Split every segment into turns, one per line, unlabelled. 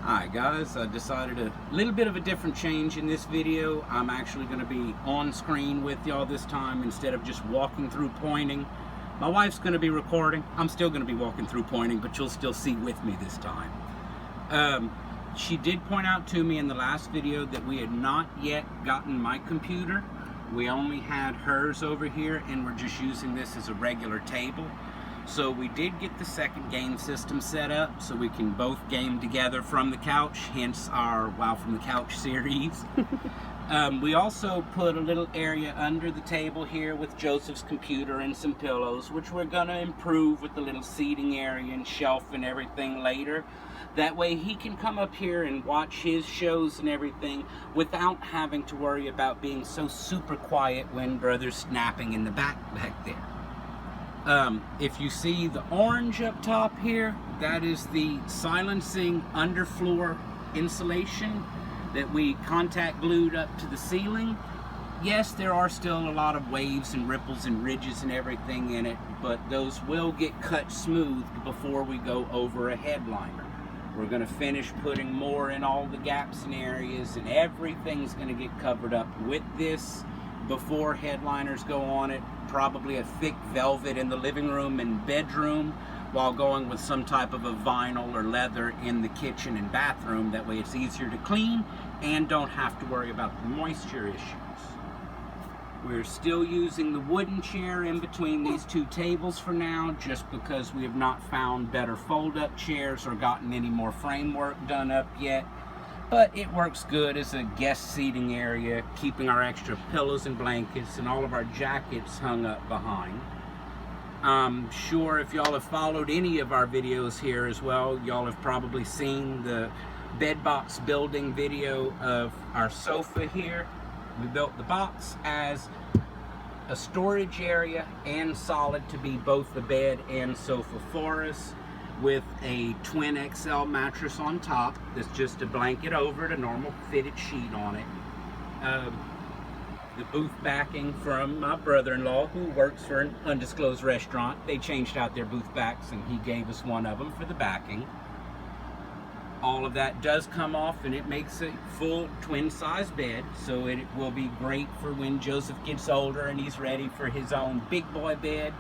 Alright guys, I decided a little bit of a different change in this video. I'm actually going to be on screen with y'all this time instead of just walking through pointing. My wife's going to be recording. I'm still going to be walking through pointing, but you'll still see with me this time. She did point out to me in the last video that we had not yet gotten my computer. We only had hers over here and we're just using this as a regular table. So we did get the second game system set up so we can both game together from the couch, hence our Wow from the Couch series. We also put a little area under the table here with Joseph's computer and some pillows, which we're going to improve with the little seating area and shelf and everything later. That way he can come up here and watch his shows and everything without having to worry about being so super quiet when brother's napping in the back there. If you see the orange up top here, that is the silencing underfloor insulation that we contact glued up to the ceiling. Yes, there are still a lot of waves and ripples and ridges and everything in it, but those will get cut smooth before we go over a headliner. We're going to finish putting more in all the gaps and areas, and everything's going to get covered up with this before headliners go on it. Probably a thick velvet in the living room and bedroom, while going with some type of a vinyl or leather in the kitchen and bathroom. That way it's easier to clean and don't have to worry about the moisture issues. We're still using the wooden chair in between these two tables for now, just because we have not found better fold-up chairs or gotten any more framework done up yet. But it works good as a guest seating area, keeping our extra pillows and blankets and all of our jackets hung up behind. I'm sure if y'all have followed any of our videos here as well, y'all have probably seen the bed box building video of our sofa here. We built the box as a storage area and solid to be both the bed and sofa for us, with a twin XL mattress on top. That's just a blanket over it, a normal fitted sheet on it. The booth backing from my brother-in-law, who works for an undisclosed restaurant. They changed out their booth backs and he gave us one of them for the backing. All of that does come off and it makes a full twin size bed, so it will be great for when Joseph gets older and he's ready for his own big boy bed,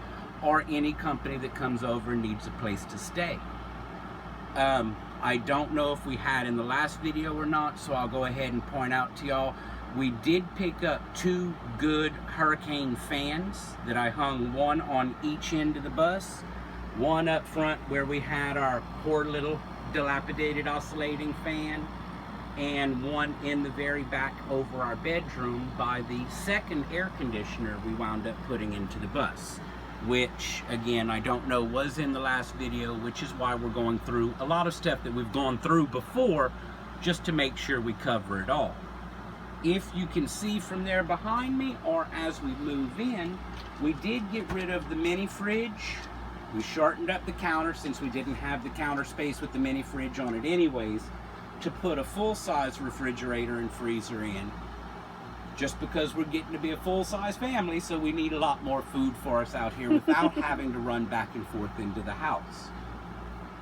or any company that comes over and needs a place to stay. I don't know if we had in the last video or not, so I'll go ahead and point out to y'all, we did pick up two good hurricane fans that I hung one on each end of the bus. One up front where we had our poor little dilapidated oscillating fan, and one in the very back over our bedroom by the second air conditioner we wound up putting into the bus, which again I don't know was in the last video, which is why we're going through a lot of stuff that we've gone through before, just to make sure we cover it all. If you can see from there behind me, or as we move in, we did get rid of the mini fridge. We shortened up the counter, since we didn't have the counter space with the mini fridge on it anyways, to put a full-size refrigerator and freezer in. Just because we're getting to be a full-size family, so we need a lot more food for us out here without having to run back and forth into the house.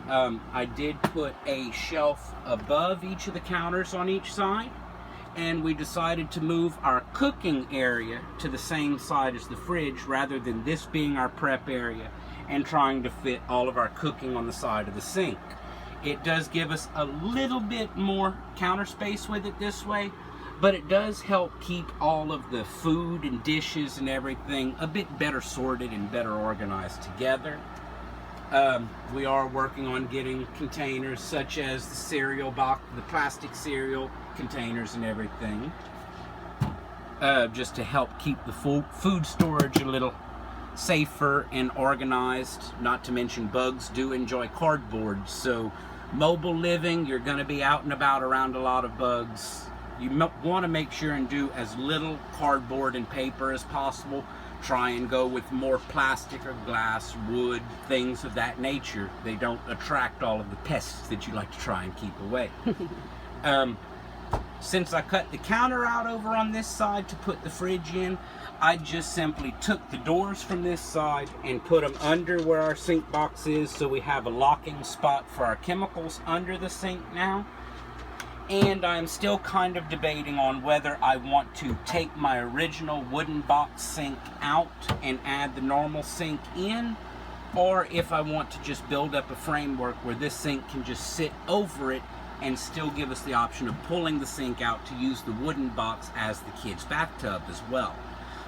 I did put a shelf above each of the counters on each side, and we decided to move our cooking area to the same side as the fridge, rather than this being our prep area and trying to fit all of our cooking on the side of the sink. It does give us a little bit more counter space with it this way, but it does help keep all of the food and dishes and everything a bit better sorted and better organized together. We are working on getting containers such as the cereal box, the plastic cereal containers and everything, just to help keep the food storage a little safer and organized. Not to mention bugs do enjoy cardboard, so mobile living, you're going to be out and about around a lot of bugs. You want to make sure and do as little cardboard and paper as possible. Try and go with more plastic or glass, wood, things of that nature. They don't attract all of the pests that you like to try and keep away. Since I cut the counter out over on this side to put the fridge in, I just simply took the doors from this side and put them under where our sink box is, so we have a locking spot for our chemicals under the sink now. And I'm still kind of debating on whether I want to take my original wooden box sink out and add the normal sink in, or if I want to just build up a framework where this sink can just sit over it and still give us the option of pulling the sink out to use the wooden box as the kids' bathtub as well.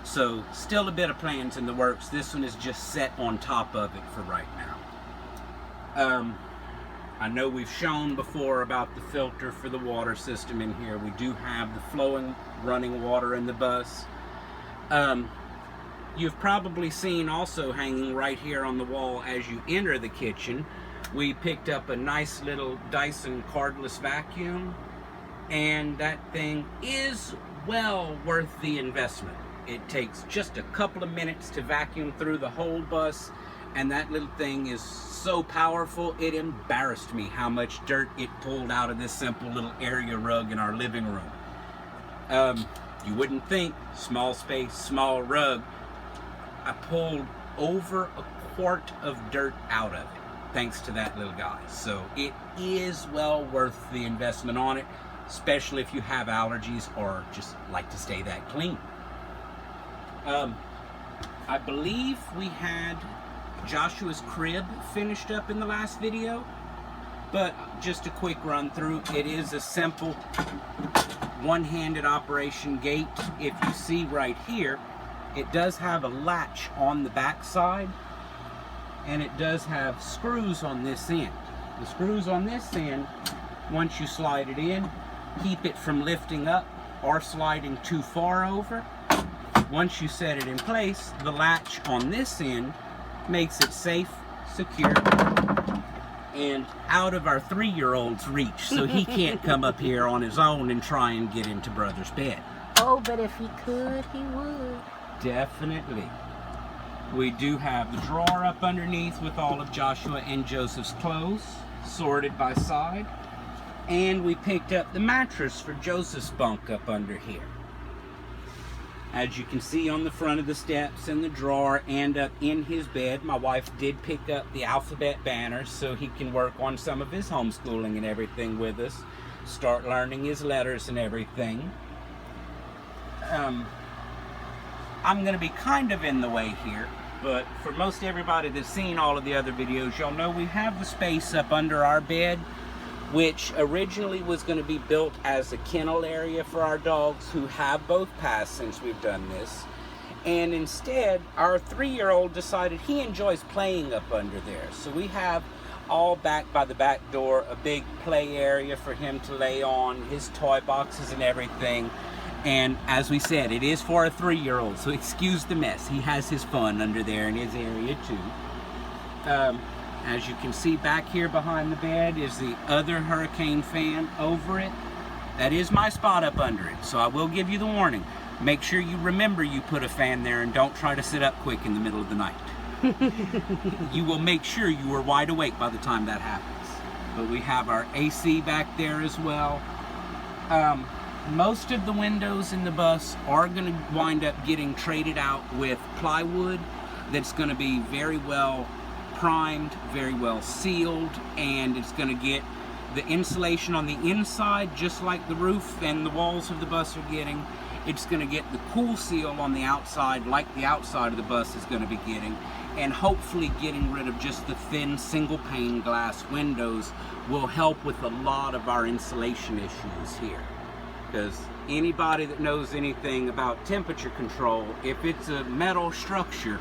So still a bit of plans in the works. This one is just set on top of it for right now. I know we've shown before about the filter for the water system in here. We do have the flowing running water in the bus. You've probably seen also hanging right here on the wall as you enter the kitchen, we picked up a nice little Dyson cordless vacuum, and that thing is well worth the investment. It takes just a couple of minutes to vacuum through the whole bus, and that little thing is so powerful, it embarrassed me how much dirt it pulled out of this simple little area rug in our living room. You wouldn't think, small space, small rug. I pulled over a quart of dirt out of it, thanks to that little guy. So it is well worth the investment on it, especially if you have allergies or just like to stay that clean. I believe we had Joshua's crib finished up in the last video, but just a quick run through. It is a simple one-handed operation gate. If you see right here, it does have a latch on the back side, and it does have screws on this end. The screws on this end, once you slide it in, keep it from lifting up or sliding too far over. Once you set it in place, the latch on this end makes it safe, secure, and out of our 3-year-old's reach, so he can't come up here on his own and try and get into brother's bed.
Oh, but if he could, he would.
Definitely. We do have the drawer up underneath with all of Joshua and Joseph's clothes, sorted by side. And we picked up the mattress for Joseph's bunk up under here. As you can see on the front of the steps in the drawer and up in his bed, my wife did pick up the alphabet banners so he can work on some of his homeschooling and everything with us. Start learning his letters and everything. I'm going to be kind of in the way here, but for most everybody that's seen all of the other videos, y'all know we have the space up under our bed, which originally was going to be built as a kennel area for our dogs who have both passed since we've done this. And instead, our 3-year-old decided he enjoys playing up under there. So we have all back by the back door a big play area for him to lay on, his toy boxes and everything. And as we said, it is for a 3-year-old, so excuse the mess. He has his fun under there in his area too. As you can see back here behind the bed is the other hurricane fan over it. That is my spot up under it, so I will give you the warning. Make sure you remember you put a fan there and don't try to sit up quick in the middle of the night. You will make sure you are wide awake by the time that happens. But we have our AC back there as well. Most of the windows in the bus are going to wind up getting traded out with plywood that's going to be very well primed, very well sealed, and it's going to get the insulation on the inside just like the roof and the walls of the bus are getting. It's going to get the cool seal on the outside like the outside of the bus is going to be getting, and hopefully getting rid of just the thin single pane glass windows will help with a lot of our insulation issues here. Because anybody that knows anything about temperature control, if it's a metal structure,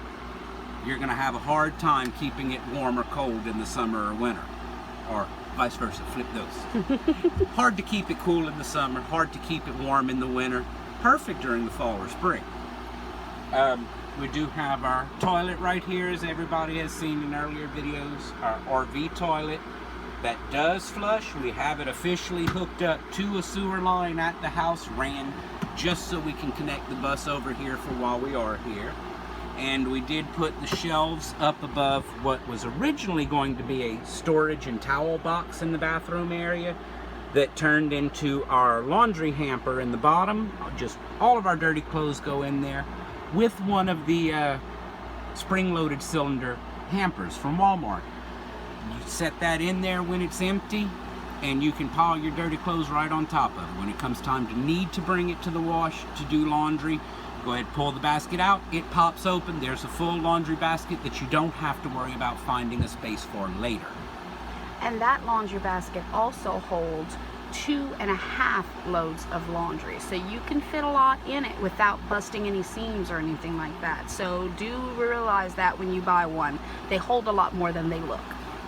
you're going to have a hard time keeping it warm or cold in the summer or winter, or vice versa, flip those. Hard to keep it cool in the summer, hard to keep it warm in the winter, perfect during the fall or spring. We do have our toilet right here, as everybody has seen in earlier videos, our RV toilet that does flush. We have it officially hooked up to a sewer line at the house, ran just so we can connect the bus over here for while we are here. And we did put the shelves up above what was originally going to be a storage and towel box in the bathroom area that turned into our laundry hamper in the bottom. Just all of our dirty clothes go in there with one of the spring-loaded cylinder hampers from Walmart. You set that in there when it's empty, and you can pile your dirty clothes right on top of it. When it comes time to need to bring it to the wash to do laundry, go ahead, pull the basket out, it pops open, there's a full laundry basket that you don't have to worry about finding a space for later.
And that laundry basket also holds 2.5 loads of laundry, so you can fit a lot in it without busting any seams or anything like that. So do realize that when you buy one, they hold a lot more than they look.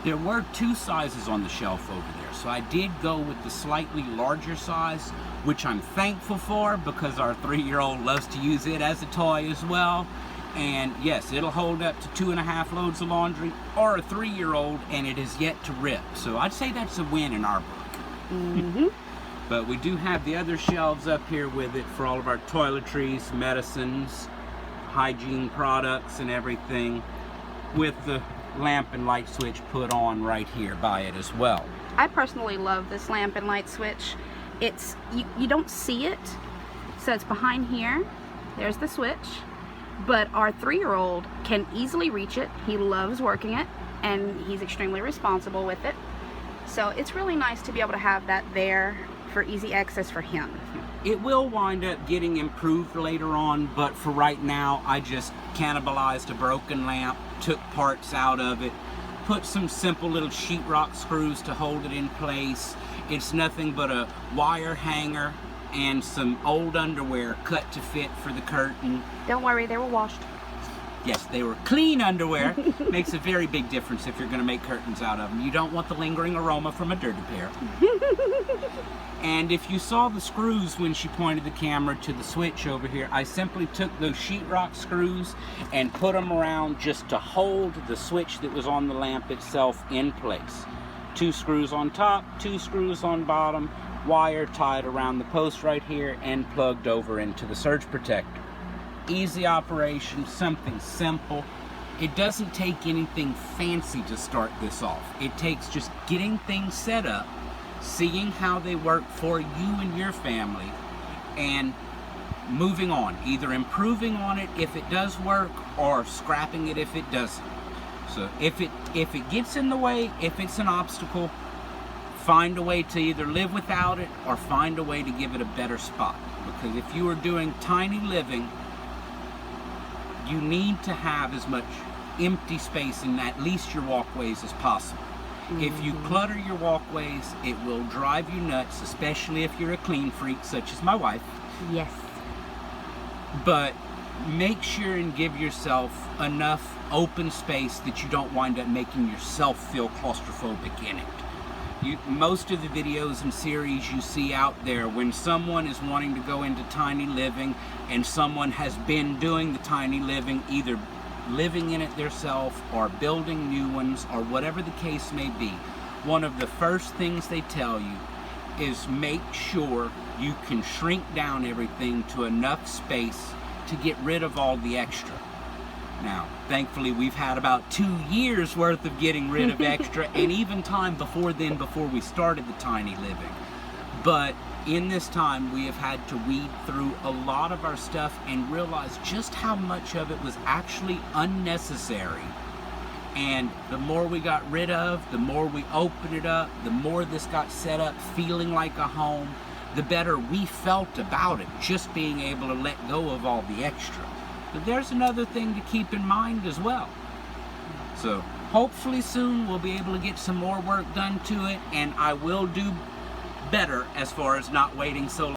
There were 2 sizes on the shelf over there, so I did go with the slightly larger size, which I'm thankful for because our 3-year-old loves to use it as a toy as well. And yes, it'll hold up to 2.5 loads of laundry, or a 3-year-old, and it is yet to rip. So I'd say that's a win in our book.
Mm-hmm.
But we do have the other shelves up here with it for all of our toiletries, medicines, hygiene products, and everything, with the lamp and light switch put on right here by it as well.
I personally love this lamp and light switch. It's you don't see it, so it's behind here. There's the switch, but our 3-year-old can easily reach it. He loves working it, and he's extremely responsible with it. So it's really nice to be able to have that there for easy access for him.
It will wind up getting improved later on, but for right now, I just cannibalized a broken lamp, took parts out of it, put some simple little sheetrock screws to hold it in place. It's nothing but a wire hanger and some old underwear cut to fit for the curtain.
Don't worry, they were washed.
Yes, they were clean underwear. Makes a very big difference if you're going to make curtains out of them. You don't want the lingering aroma from a dirty pair. And if you saw the screws when she pointed the camera to the switch over here, I simply took those sheetrock screws and put them around just to hold the switch that was on the lamp itself in place. 2 screws on top, 2 screws on bottom, wire tied around the post right here and plugged over into the surge protector. Easy operation, something simple. It doesn't take anything fancy to start this off. It takes just getting things set up, seeing how they work for you and your family, and moving on, either improving on it if it does work or scrapping it if it doesn't. So if it gets in the way, if it's an obstacle, find a way to either live without it or find a way to give it a better spot. Because if you are doing tiny living, you need to have as much empty space in at least your walkways as possible. If you clutter your walkways, it will drive you nuts, especially if you're a clean freak such as my wife.
Yes.
But make sure and give yourself enough open space that you don't wind up making yourself feel claustrophobic in it. Most of the videos and series you see out there, when someone is wanting to go into tiny living and someone has been doing the tiny living, either living in it themselves or building new ones or whatever the case may be, one of the first things they tell you is make sure you can shrink down everything to enough space to get rid of all the extra. Now, thankfully, we've had about 2 years worth of getting rid of extra, and even time before then, before we started the tiny living. But in this time, we have had to weed through a lot of our stuff and realize just how much of it was actually unnecessary. And the more we got rid of, the more we opened it up, the more this got set up feeling like a home, the better we felt about it, just being able to let go of all the extra. But there's another thing to keep in mind as well. So hopefully soon we'll be able to get some more work done to it, and I will do better as far as not waiting so long.